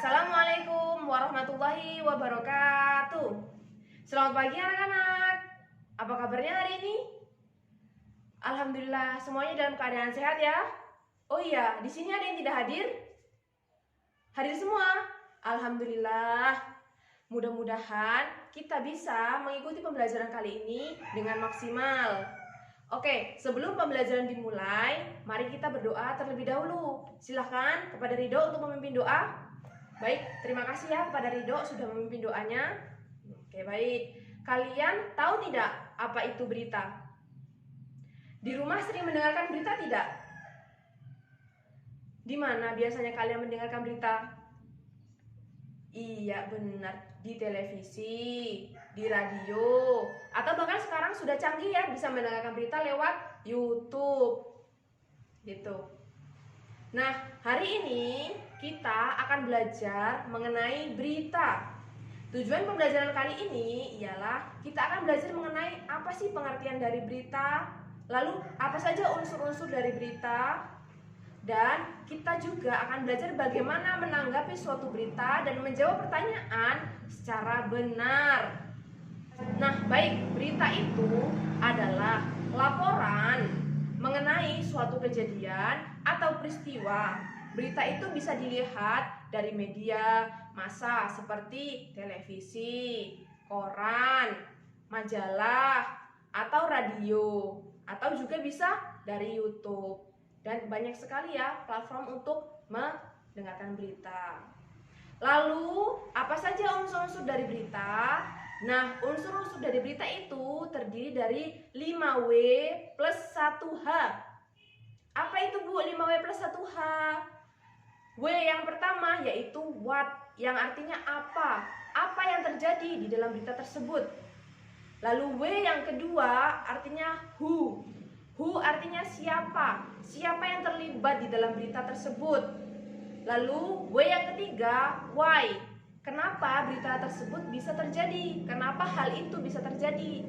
Assalamualaikum warahmatullahi wabarakatuh. Selamat pagi anak-anak. Apa kabarnya hari ini? Alhamdulillah semuanya dalam keadaan sehat ya. Oh iya, di sini ada yang tidak hadir? Hadir semua. Alhamdulillah. Mudah-mudahan kita bisa mengikuti pembelajaran kali ini dengan maksimal. Oke, sebelum pembelajaran dimulai, mari kita berdoa terlebih dahulu. Silahkan kepada Ridho untuk memimpin doa. Baik, terima kasih ya kepada Ridho sudah memimpin doanya. Oke, baik. Kalian tahu tidak apa itu berita? Di rumah sering mendengarkan berita tidak? Di mana biasanya kalian mendengarkan berita? Iya, benar. Di televisi, di radio, atau bahkan sekarang sudah canggih ya, bisa mendengarkan berita lewat YouTube. Gitu. Nah, hari ini kita akan belajar mengenai berita. Tujuan pembelajaran kali ini ialah kita akan belajar mengenai apa sih pengertian dari berita, lalu apa saja unsur-unsur dari berita, dan kita juga akan belajar bagaimana menanggapi suatu berita dan menjawab pertanyaan secara benar. Nah, baik, berita itu adalah laporan mengenai suatu kejadian atau peristiwa. Berita itu bisa dilihat dari media massa seperti televisi, koran, majalah, atau radio, atau juga bisa dari YouTube. Dan banyak sekali ya platform untuk mendengarkan berita. Lalu, apa saja unsur-unsur dari berita? Nah, unsur-unsur dari berita itu terdiri dari 5W plus 1H. Apa itu Bu 5W plus 1H? W yang pertama yaitu what, yang artinya apa yang terjadi di dalam berita tersebut. Lalu W yang kedua artinya who artinya siapa yang terlibat di dalam berita tersebut. Lalu W yang ketiga why, kenapa berita tersebut bisa terjadi, kenapa hal itu bisa terjadi.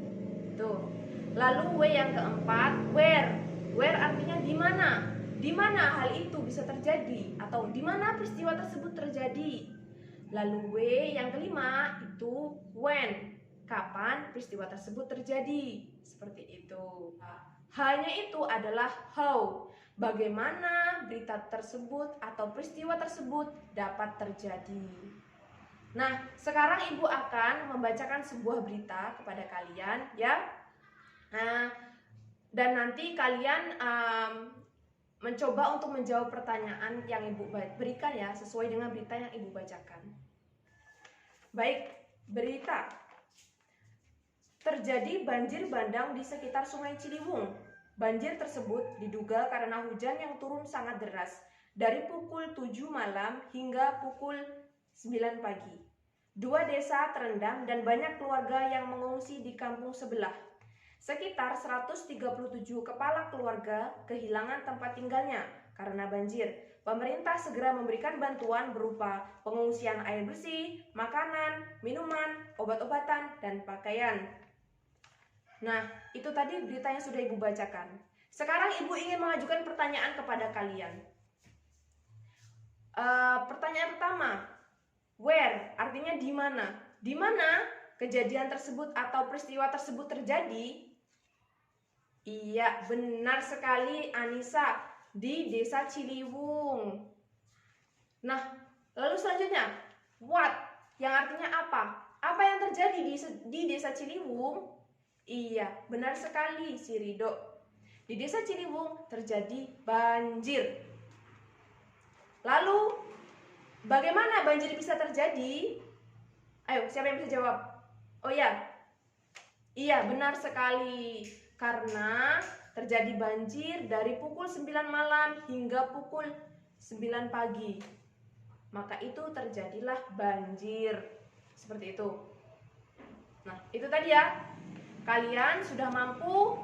Tuh. Lalu W yang keempat where artinya di mana hal itu bisa terjadi atau di mana peristiwa tersebut terjadi. Lalu W yang kelima itu when, kapan peristiwa tersebut terjadi. Seperti itu. Hanya itu adalah how, bagaimana berita tersebut atau peristiwa tersebut dapat terjadi. Nah, sekarang Ibu akan membacakan sebuah berita kepada kalian ya. Dan nanti kalian mencoba untuk menjawab pertanyaan yang Ibu berikan ya, sesuai dengan berita yang Ibu bacakan. Baik, berita. Terjadi banjir bandang di sekitar Sungai Ciliwung. Banjir tersebut diduga karena hujan yang turun sangat deras dari pukul 7 malam hingga pukul 9 pagi. 2 desa terendam dan banyak keluarga yang mengungsi di kampung sebelah. Sekitar 137 kepala keluarga kehilangan tempat tinggalnya karena banjir. Pemerintah segera memberikan bantuan berupa pengungsian air bersih, makanan, minuman, obat-obatan, dan pakaian. Nah, itu tadi berita yang sudah Ibu bacakan. Sekarang Ibu ingin mengajukan pertanyaan kepada kalian. Pertanyaan pertama, where artinya di mana? Di mana kejadian tersebut atau peristiwa tersebut terjadi? Iya, benar sekali Anissa, di Desa Ciliwung. Nah, lalu selanjutnya, what yang artinya apa? Apa yang terjadi di Desa Ciliwung? Iya, benar sekali si Ridho. Di Desa Ciliwung terjadi banjir. Lalu, bagaimana banjir bisa terjadi? Ayo, siapa yang bisa jawab? Oh ya, iya benar sekali. Karena terjadi banjir dari pukul 9 malam hingga pukul 9 pagi. Maka itu terjadilah banjir. Seperti itu. Nah, itu tadi ya. Kalian sudah mampu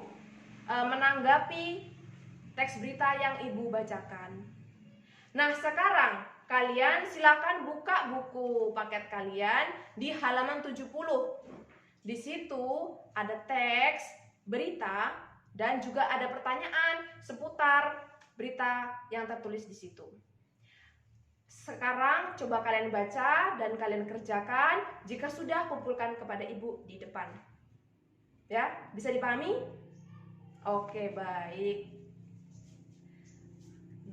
menanggapi teks berita yang Ibu bacakan. Nah, sekarang kalian silakan buka buku paket kalian di halaman 70. Di situ ada teks berita dan juga ada pertanyaan seputar berita yang tertulis di situ. Sekarang coba kalian baca dan kalian kerjakan. Jika sudah, kumpulkan kepada ibu di depan. Ya, bisa dipahami? Oke, baik.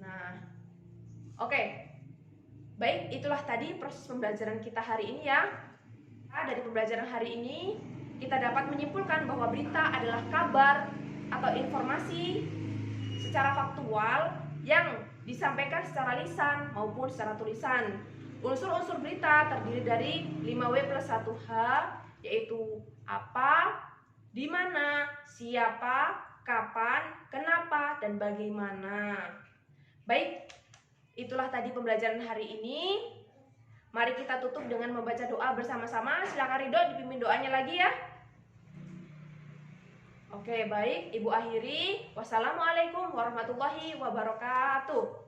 Nah, oke. Baik, itulah tadi proses pembelajaran kita hari ini ya. Dari pembelajaran hari ini, kita dapat menyimpulkan bahwa berita adalah kabar atau informasi secara faktual yang disampaikan secara lisan maupun secara tulisan. Unsur-unsur berita terdiri dari 5W plus 1H, yaitu apa, di mana, siapa, kapan, kenapa, dan bagaimana. Baik, itulah tadi pembelajaran hari ini. Mari kita tutup dengan membaca doa bersama-sama. Silakan Ridho dipimpin doanya lagi ya. Oke, baik. Ibu akhiri. Wassalamualaikum warahmatullahi wabarakatuh.